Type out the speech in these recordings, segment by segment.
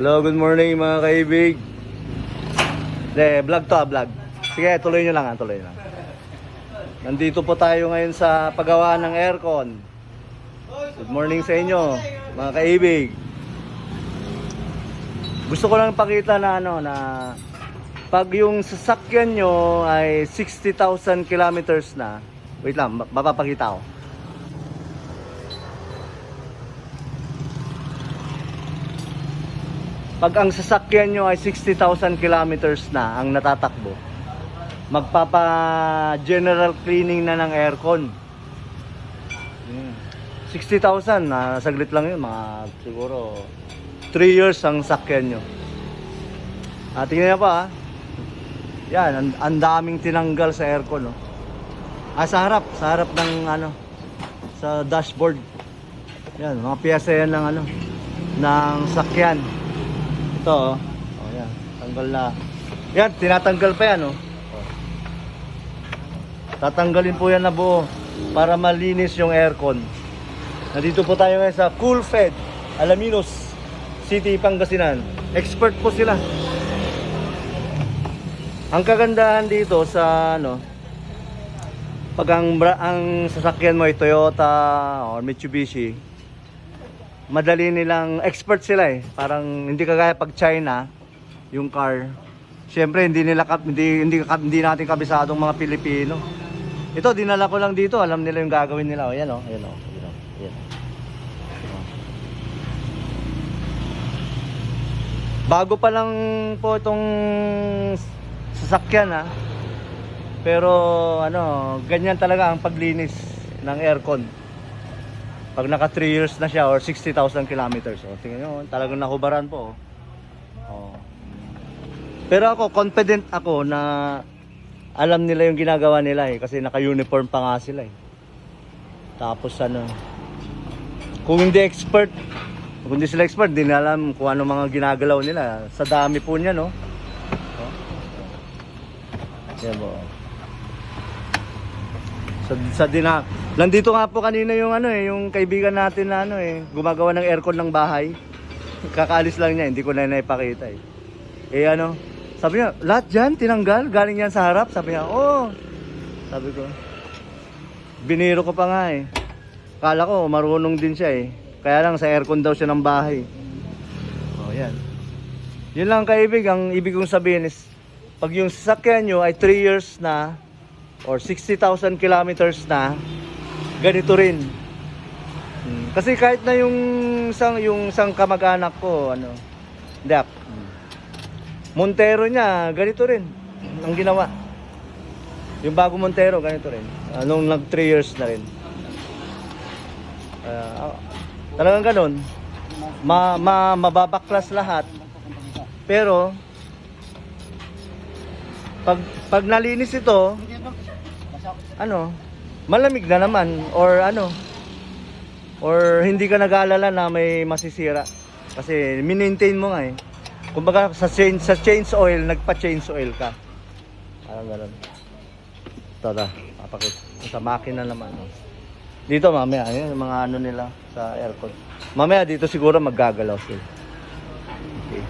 Hello, good morning mga kaibig. Vlog to vlog. Sige, tuloy nyo lang tuloy nyo lang. Nandito po tayo ngayon sa paggawa ng aircon. Good morning sa inyo mga kaibig. Gusto ko lang pakita na na pag yung sasakyan nyo ay 60,000 kilometers na. Wait lang, mapapakita ko. Pag ang sasakyan nyo ay 60,000 kilometers na ang natatakbo, magpapa-general cleaning na ng aircon. 60,000, saglit lang yun, mga siguro 3 years ang sakyan nyo. Tingnan nyo pa yan, ang daming tinanggal sa aircon. No? Sa harap ng sa dashboard. Yan, mga piyesa yan ng ng sakyan. Ito, yan, tanggal na. Yan, tinatanggal pa yan, Tatanggalin po yan na buo para malinis yung aircon. Nandito po tayo ngayon sa Coolfed, Alaminos City, Pangasinan. Expert po sila. Ang kagandahan dito sa pag ang sasakyan mo ay Toyota or Mitsubishi, madali nilang expert sila Parang hindi kagaya pag China, yung car. Siyempre hindi natin kabisadong mga Pilipino. Ito dinala ko lang dito, alam nila yung gagawin nila. Ayan. Bago pa lang po itong sasakyan Pero ganyan talaga ang paglinis ng aircon. Pag naka 3 years na siya or 60,000 kilometers. Tingnan nyo, talagang nahubaran po. Pero ako, confident ako na alam nila yung ginagawa nila kasi naka-uniform pa nga sila Tapos kung hindi sila expert, di na alam kung ano mga ginagalaw nila. Sa dami po niya, Yan po. Nandito nga po kanina yung yung kaibigan natin na gumagawa ng aircon ng bahay. Kakaalis lang niya, hindi ko na naipakita sabi niya, lahat dyan tinanggal, galing yan sa harap. Sabi niya, sabi ko, biniro ko pa nga Kala ko marunong din siya Kaya lang sa aircon daw siya ng bahay. Yan. Yun lang kaibig, ang ibig kong sabihin is, pag yung sasakyan nyo ay 3 years na or 60,000 kilometers na, ganito rin. Kasi kahit na yung isang kamag-anak ko, Montero niya, ganito rin ang ginawa. Yung bago Montero, ganito rin. Nung nag 3 years na rin. Talagang ganun. Mababaklas lahat. Pero, pag nalinis ito, malamig na naman or hindi ka nag-aalala na may masisira kasi minmaintain mo nga kumbaga sa change oil, nagpa-change oil ka. Parang gano'n. Ito papakit sa makina naman. Dito mamaya, yung mga nila sa aircon. Mamaya dito siguro maggagalaw sila. Okay.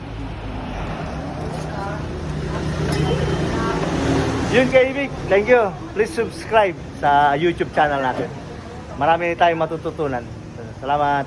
Yun kaibig, thank you. Please subscribe sa YouTube channel natin. Marami tayong matututunan. Salamat.